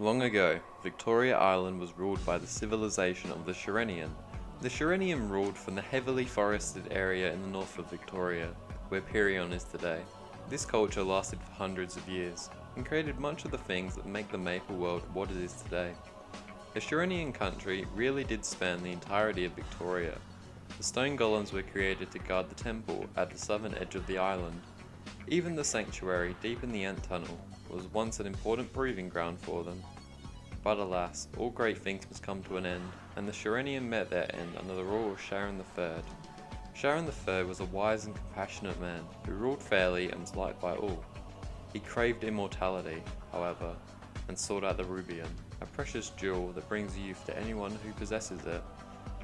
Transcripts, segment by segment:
Long ago, Victoria Island was ruled by the civilization of the Shirenian. The Shirenian ruled from the heavily forested area in the north of Victoria, where Pirion is today. This culture lasted for hundreds of years, and created much of the things that make the Maple world what it is today. The Shirenian country really did span the entirety of Victoria. The stone golems were created to guard the temple at the southern edge of the island. Even the sanctuary deep in the ant tunnel was once an important proving ground for them. But alas, all great things must come to an end, and the Shirenian met their end under the rule of Sharon III. Sharon III was a wise and compassionate man who ruled fairly and was liked by all. He craved immortality, however, and sought out the Rubian, a precious jewel that brings youth to anyone who possesses it.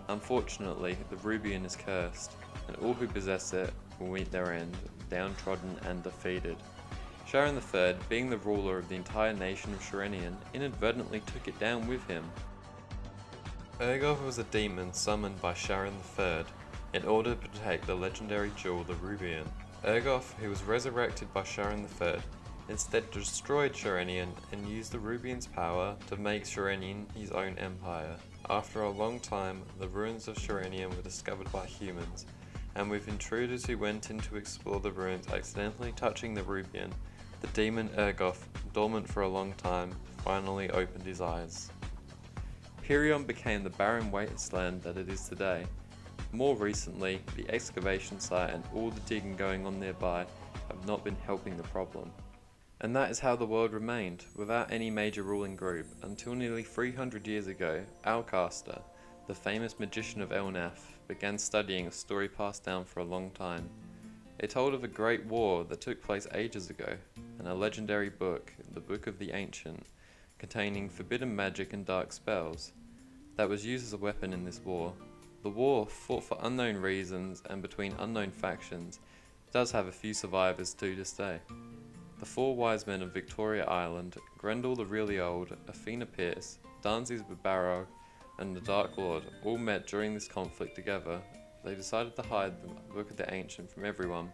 Unfortunately, the Rubian is cursed, and all who possess it will meet their end, downtrodden and defeated. Sharon III, being the ruler of the entire nation of Shirenian, inadvertently took it down with him. Urgoth was a demon summoned by Sharon III in order to protect the legendary jewel the Rubian. Urgoth, who was resurrected by Sharon III, instead destroyed Shirenian and used the Rubian's power to make Shirenian his own empire. After a long time, the ruins of Shirenian were discovered by humans, and with intruders who went in to explore the ruins accidentally touching the Rubian, the demon Urgoth, dormant for a long time, finally opened his eyes. Pirion became the barren wasteland that it is today. More recently, the excavation site and all the digging going on nearby have not been helping the problem. And that is how the world remained, without any major ruling group, until nearly 300 years ago, Alcaster, the famous magician of Elnath, began studying a story passed down for a long time. It told of a great war that took place ages ago, and a legendary book, the Book of the Ancient, containing forbidden magic and dark spells, that was used as a weapon in this war. The war, fought for unknown reasons and between unknown factions, does have a few survivors to this day. The four wise men of Victoria Island, Grendel the Really Old, Athena Pierce, Danzi's Barrow, and the Dark Lord, all met during this conflict together. They decided to hide the Book of the Ancient from everyone.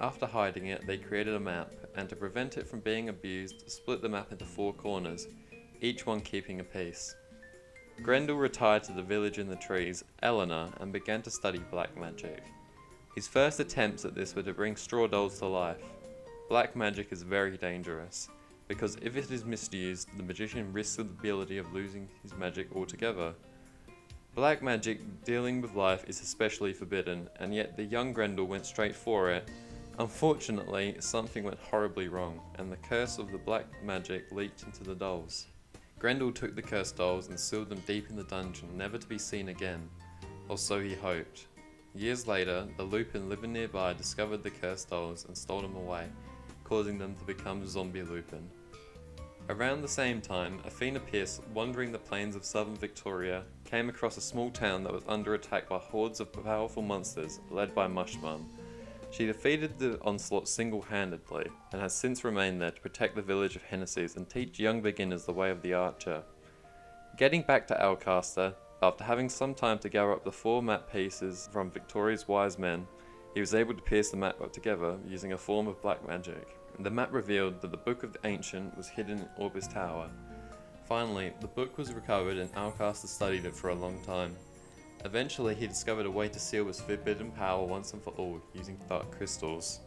After hiding it, they created a map, and to prevent it from being abused, split the map into 4 corners, each one keeping a piece. Grendel retired to the village in the trees, Eleanor, and began to study black magic. His first attempts at this were to bring straw dolls to life. Black magic is very dangerous, because if it is misused, the magician risks the ability of losing his magic altogether. Black magic dealing with life is especially forbidden, and yet the young Grendel went straight for it. Unfortunately, something went horribly wrong, and the curse of the black magic leaked into the dolls. Grendel took the cursed dolls and sealed them deep in the dungeon, never to be seen again, or so he hoped. Years later, the Lupin living nearby discovered the cursed dolls and stole them away, causing them to become zombie Lupin. Around the same time, Athena Pierce, wandering the plains of southern Victoria, came across a small town that was under attack by hordes of powerful monsters, led by Mushmum. She defeated the onslaught single-handedly, and has since remained there to protect the village of Hennessy's and teach young beginners the way of the archer. Getting back to Alcaster, after having some time to gather up the 4 map pieces from Victoria's wise men, he was able to piece the map together using a form of black magic. The map revealed that the Book of the Ancient was hidden in Orbis Tower. Finally, the book was recovered and Alcaster studied it for a long time. Eventually, he discovered a way to seal its forbidden power once and for all, using dark crystals.